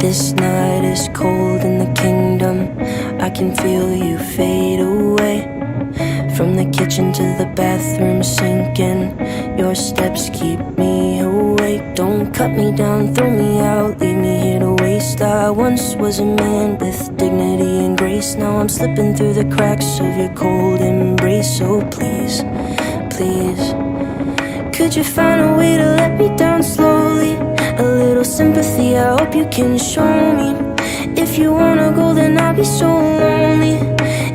This night is cold in the kingdom. I can feel you fade away. From the kitchen to the bathroom sinking, your steps keep me awake. Don't cut me down, throw me out, leave me here to waste. I once was a man with dignity and grace. Now I'm slipping through the cracks of your cold embrace. So please, please, could you find a way to let me down slowly? A little sympathy, I hope you can show me. If you wanna go, then I'll be so lonely.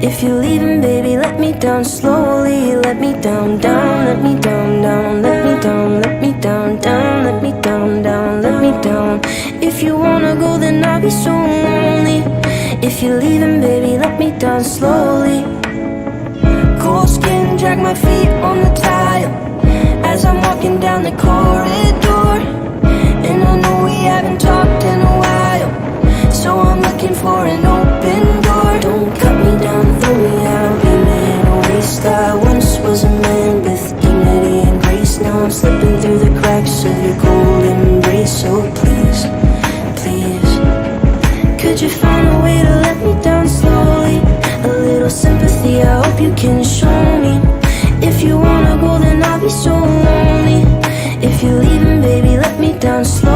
If you're leaving, baby, let me down slowly. Let me down, down, let me down, down, let me down, let me down, down, let me down, down, let me down. If you wanna go, then I'll be so lonely. If you're leaving, baby, let me down slowly. Cold skin, drag my feet on the tile as I'm walking down the corridor. And I know we haven't talked in a while, so I'm looking for an open door. Don't cut me down, throw me out, leave me in a waste. I once was a man with dignity and grace. Now I'm slipping through the cracks of your cold embrace. So please, please, could you find a way to let me down slowly? A little sympathy, I hope you can show me. If you wanna go, then I'll be so lonely. If you're leaving, baby, let me down slowly.